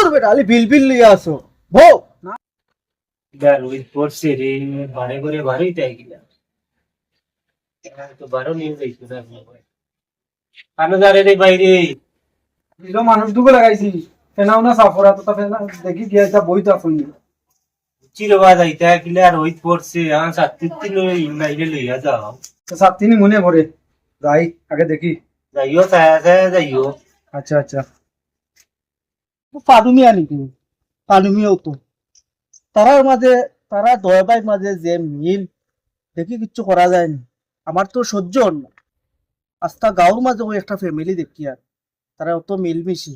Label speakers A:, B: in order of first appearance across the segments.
A: তোর বেটা আলি বিল বিল লিয়ে আসো ভো না
B: রোহিত পড়ছে রে বারে করে বারোই তাই কিনা তো বারো নিয়ে যাইতো না কানো যারে রে বাইরে
A: দিলো মানুষ দুগো লাগাইছি ফেনাও না সাফরা তো ফেনা দেখি গিয়া এটা বইতো আপনি
B: চিরবা যাইতা কিলা রোহিত পড়ছে আন সাত্তির লাইলে লইয়া যাও
A: তো সাত তিনি মনে পড়ে যাই আগে দেখি
B: যাইও ছায়া ছায়া যাইও
A: আচ্ছা আচ্ছা পাডুমিয়া নাকি পাডুমিয়াও তো তারার মাঝে তারা দয় ভাই মাঝে যে মিল দেখি কিচ্ছু করা যায়নি আমার তো সহ্য হল না আস্তা গাঁওর মাঝে ওই একটা ফ্যামিলি দেখি আর তারা অত মিলমিশি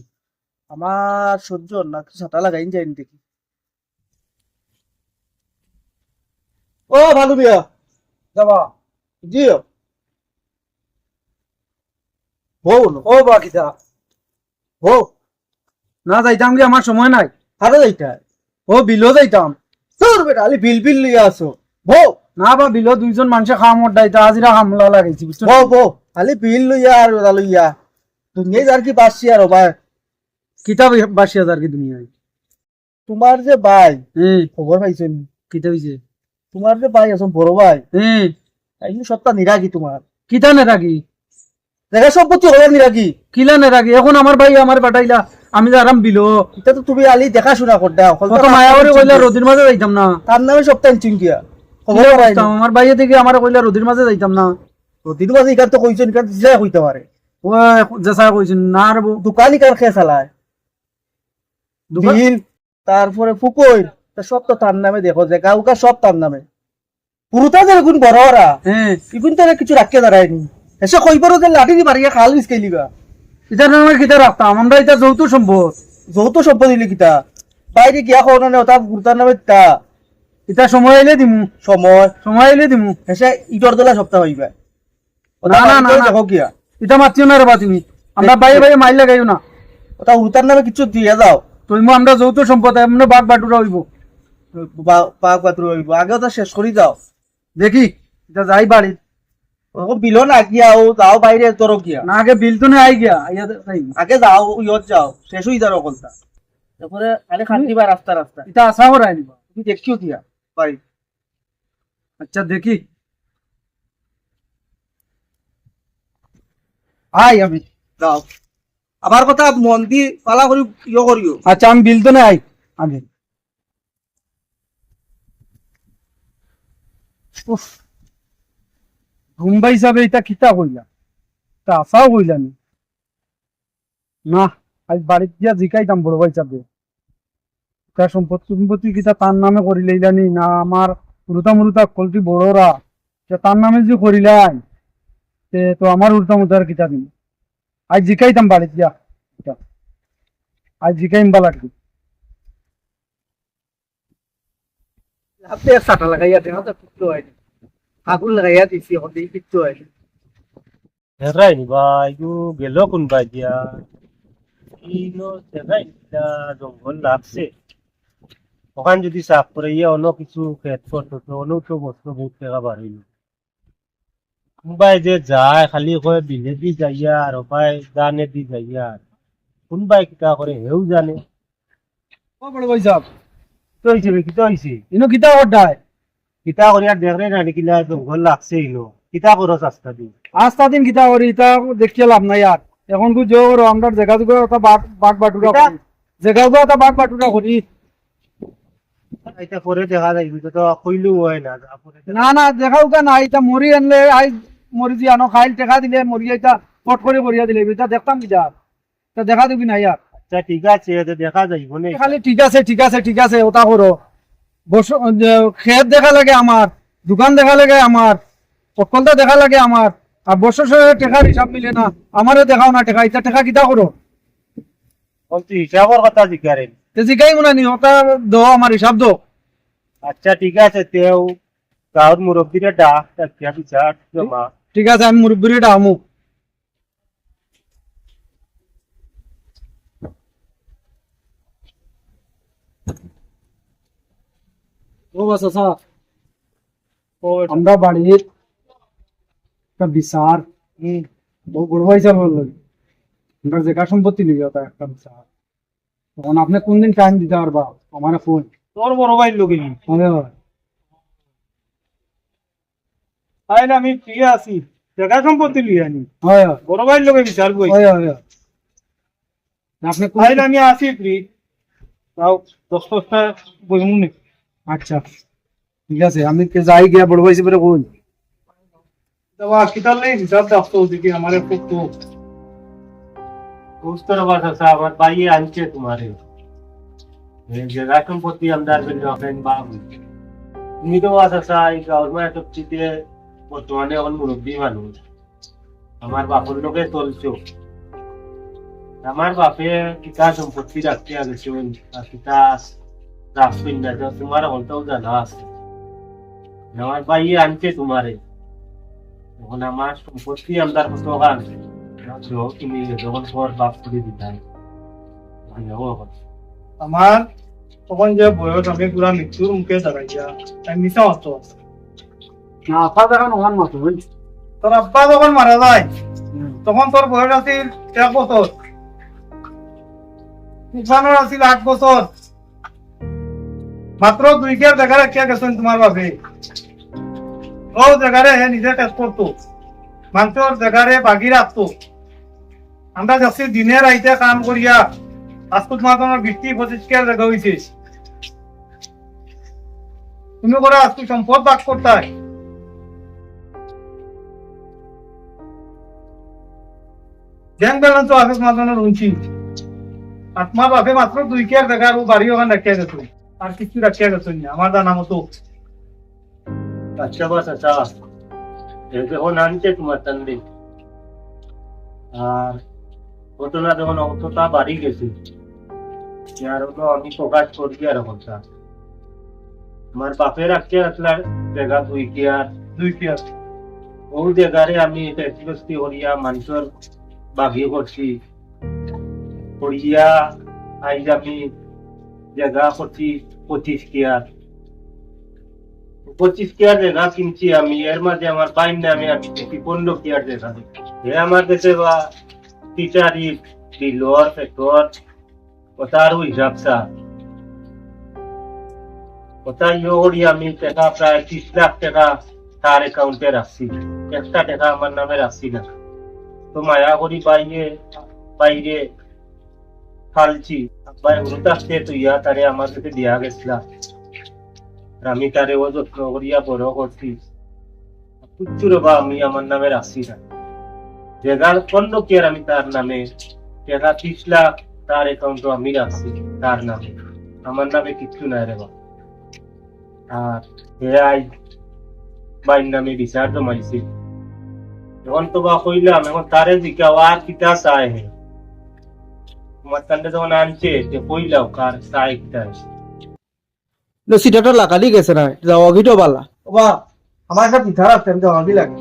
A: আমার সহ্য হল না কিছু ছাতা লাগাইন যায়নি দেখি ও ভালো মিয়া যাবা জিও ও বাকিটা ও না যাইতাম কি আমার সময় নাই আরো যাইতা ও বিলো যাইতাম তোর বেটা আলি বিল বিল লিয়ে আসো ভো না বা বিলো দুইজন মানুষে খাম দাইতা আজিরা হামলা লাগাইছি বুঝছো ভো ভো আলি বিল লইয়া আর ওরা লইয়া দুনিয়ায় যার কি বাসি আর ভাই কিতাব বাসি হাজার কি দুনিয়ায় তোমার যে ভাই খবর পাইছেন কিতা হইছে তোমার যে ভাই আছো বড় ভাই এই সত্তা নিরাগী তোমার কিতা নিরাগী দেখা সম্পত্তি হয়ে নিরাগী কিলা নিরাগী এখন আমার ভাই আমার বাটাইলা আমি যে আরাম বিলো এটা তো তুমি আলি দেখাশোনা করতে কত মায়া করে কইলা রোদির মাঝে যাইতাম না তার নামে সপ্তাহ চিন্তিয়া খবর পাইতাম আমার ভাইয়ে থেকে আমার কইলা রোদির মাঝে যাইতাম না রোদির মাঝে ইকার তো কইছেন ইকার দিছে কইতে পারে ও যেসা কইছেন না আর দোকান ইকার খেয়ে চালায় বিল তারপরে ফুকই তা সব তো তার নামে দেখো যে গাউকা সব তার নামে পুরুতাদের গুণ বড় ওরা ইগুন তারা কিছু রাখিয়ে দাঁড়ায়নি এসে কইবারও যে লাঠি দি মারিয়া খাল মিসকাইলিবা ইতার নামে কিতা রাখতাম আমরা এটা যৌথ সম্পদ দিলি কিতা বাইরে গিয়া খাওয়া না ওটা গুরুতার নামে তা এটা সময় এলে দিমু সময় এলে দিমু এসে ইটর দলা সপ্তাহ হইবা না না না দেখো কিয়া এটা মাতিও না রে বা তুমি আমরা বাইরে বাইরে মাইল লাগাইও না ওটা গুরুতার নামে কিছু দিয়ে দাও তুমি আমরা যৌথ সম্পদ এমনি বাঘ বাটুরা হইব বাঘ বাটুরা হইব আগে ওটা শেষ করি যাও দেখি এটা যাই বাড়ি বিলো না গিয়া ও যাও বাইরে তোর গিয়া না আগে বিল তো না আই গিয়া আগে যাও ইয়ত যাও শেষ হই যাও কলতা তারপরে আরে খান্তিবা রাস্তা রাস্তা এটা আশা করাই নিবা তুমি দেখিও দিয়া বাড়ি আচ্ছা দেখি আই আমি যাও আমার কথা মন দি পালা করি ইয়ে করিও আচ্ছা আমি বিল তো না আই আমি উফ ঘুমবা হিসাবে এটা কিতা কইলা তা আশাও কইলানি না আজ বাড়িতে গিয়া জিকাইতাম বড় ভাই হিসাবে তার সম্পত্তি কিতা তার নামে করি লইলানি না আমার মুরুতা কলটি বড়রা তার নামে যে করিলাই তো আমার উল্টা মুদার কিতা দিন আজ জিকাইতাম বাড়িতে গিয়া আজ জিকাইম বা লাগবে আপনি সাটা লাগাইয়া দেন তো কিছু হয়নি আগুন লাগাইয়া দিছি এখন দেখি কিচ্ছু হয়নি
B: হেরাই নি ভাই গো গেল কোন বাজিয়া ইনো সেগাই জঙ্গল লাগছে ওখান যদি সাফ করে ইয়ে অন্য কিছু খেত করতো তো অন্য তো বস্তু বহুত টাকা বাড়িল কোনবাই যে যায় খালি কয় বিলে দি যাইয়া আর ওপায় জানে দি যাইয়া কোনবাই কিতা করে হেউ জানে
A: ও বড় ভাই সাহেব
B: তো হইছে কিতা হইছে
A: ইনো কিতা হটায়
B: কিতা করিয়া দেখরে না কিলা জঙ্গল লাগছে ইনো কিতা করো রাস্তা দি
A: আস্তা দিন কিতা করি তা দেখিয়ে লাভ নাই আর এখন কু জোর আমরা জায়গা জুগা একটা বাঘ বাটুরা করি জায়গা জুগা একটা বাঘ বাটুরা করি
B: এটা পরে দেখা যাইবি তো কইলু হয় না
A: না না দেখাও কা না এটা মরি আনলে আই মরি দি আনো খাইল টেকা দিলে মরি এটা পট করে বরিয়া দিলে এটা দেখতাম কি যা তা দেখা দিবি না ইয়ার
B: আচ্ছা ঠিক আছে এটা দেখা যাইব না
A: খালি ঠিক আছে ওটা করো বস খেত দেখা লাগে আমার দোকান দেখা লাগে আমার সকলটা দেখা লাগে আমার আর বছর টেকার হিসাব মিলে না আমারও দেখাও না টেকা এটা টেকা কিতা করো
B: বলছি হিসাবের কথা জিজ্ঞারেন
A: জিগাই মনে নি ওটা দো আমার হিসাব দো
B: আচ্ছা ঠিক আছে তেও গাঁৱৰ মুৰব্বীৰে ডাক তাকিয়া বিচাৰ জমা
A: ঠিক আছে আমি মুরব্বীর ডামু ও বাস আসা আমরা বাড়ির একটা বিচার বড় ভাই স্যার বললো আমরা জায়গা সম্পত্তি নিবি ওটা একটা বিচার তখন আপনি কোন দিন টাইম দিতে পারবা আমার ফোন
B: তোর বড় ভাই লোকে
A: মনে হয়
B: তাইলে আমি ফ্রি আছি জায়গা সম্পত্তি লিয়ে আনি
A: হয় হয়
B: বড় ভাই লোকে বিচার কই
A: হয় হয় হয়। আপনি কোন
B: তাইলে আমি আছি ফ্রি তাও 10-10টা বইমু নি
A: আচ্ছা ঠিক আছে আমি যাই গিয়া বড় ভাই হিসেবে কোন
B: দেওয়া কিতালে হিসাব রাখতো দেখি আমার খুব তো উস্তর বাসা আমার ভাই আনছে তোমারে এই জায়গা সম্পত্তি আমদার বিল রাখেন বাবু তুমি তো আছা এই গভর্নমেন্ট সবচিতে বর্তমানে এখন মুরব্বী মানুষ আমার বাপর লোকে চলছো আমার বাপে কিতা সম্পত্তি রাখতে আগেছে আর কিতা রাখবেন না তোমার হলটাও জানা আছে আমার ভাই আনছে তোমারে এখন আমার সম্পত্তি আমদার কত গান তুমি যখন পর বাপ করে দিতাম আমার তখন যে বয়স আমি পুরা মৃত্যুর মুখে দাঁড়াইয়া আমি মিশা অর্থ আছে
A: না আপা দেখান ওখান মাত্র
B: তোর আব্বা যখন মারা যায় তখন তোর বয়স আছিল 1 বছর তুফানোর আছিল 8 বছর মাত্র 2 কেয়ার জায়গা রাখিয়া গেছেন তোমার বাপে ও জায়গারে নিজে টেস্ট করতো মানুষের জায়গারে বাগি রাখতো আমরা যাচ্ছি দিনের আইতে কাম করিয়া আজকে তোমার 20-25 কেয়ার জায়গা হয়েছে তুমি করে আজকে সম্পদ ভাগ করতে ব্যাংক ব্যালেন্স আছে তোমার উঞ্চি আর তোমার বাপে মাত্র 2 কেয়ার জায়গা আর বাড়ি ওখানে রাখিয়া গেছো আর কিছু রাখিয়া গেছো না আমার জানা মতো আচ্ছা বাস আচ্ছা যখন আনছে তোমার তান্ডে আর ঘটনা যখন অতটা বাড়ি গেছে আর আমি প্রকাশ করি আর কথা আমার বাপের রাখতে আসলার জায়গা 2 কেয়ার ও জায়গারে আমি টেস্টি করিয়া মানুষের বাগি করছি করিয়া আইজ আমি জায়গা করছি 25 কেয়ার 25 কেয়ার জায়গা কিনছি আমি এর মাঝে আমার বাইন নামে আমি 15 কেয়ার জায়গা এ আমার কাছে বা টিচারি বিলর ফেক্টর ওটারও হিসাব সা ওটা ইয়োরি আমি টাকা প্রায় 30 লাখ টাকা তার অ্যাকাউন্টে রাখছি একটা টাকা আমার নামে রাখছি না তো মায়া করি বাইরে ফালছি ভাই উল্টাতে তো ইয়া তারে আমার কাছে দিয়া গেছিল আমি তারে ও যত্ন করিয়া বড় করছি প্রচুর বা আমি আমার নামে রাখছি না জায়গার 15 কেয়ার আমি তার নামে টাকা 30 লাখ তার অ্যাকাউন্ট আমি রাখছি তার নামে আমার নামে কিছু নাই রে বা আর এআই বাইর নামে বিচার জমাইছি এখন তো বা কইলাম এখন তারে জিজ্ঞাও আর কিতা চায় হে তোমার কান্ডে যখন আনছে যে কইলাও কার চায় কিতা
A: সিটাটা লাগালি গেছে না যাওয়া গিটো বালা বাবা আমার একটা পিঠা রাখতে আমি যাওয়া লাগে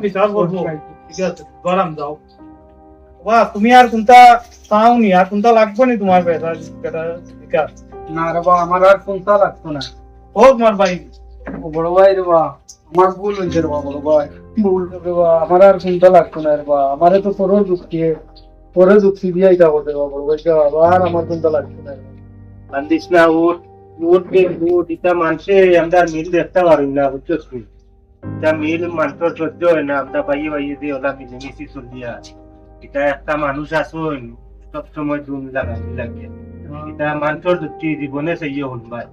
B: বিচার করবো ঠিক আছে গরম যাও বাহ তুমি আর কোনটা চাওনি আর কোনটা লাগবে নি তোমার বেটা
A: না রে বাবা আমার আর কোনটা লাগতো না
B: ও তোমার ভাই
A: ও বড় ভাই রে বাবা আমার ভুল হয়েছে রে বাবা বড় ভাই ভুল রে বাবা আমার আর কোনটা লাগতো না রে বাবা আমারে তো পরে যুক্তি দিয়ে এটা বলতে বাবা বড় ভাই আবার আমার কোনটা লাগতো না
B: বান্দিস না উঠ এটা মানুষে আমরা মিল দেখতে পারি না বুঝছিস তুই এটা মিল মানুষের সহ্য হয় না আমরা বাইয়ে দিয়ে ওলা মিলেমিশি চলিয়া এটা একটা মানুষ আসুন সব সময় দুন লাগে এটা মানুষের জীবনে সেই হল ভাই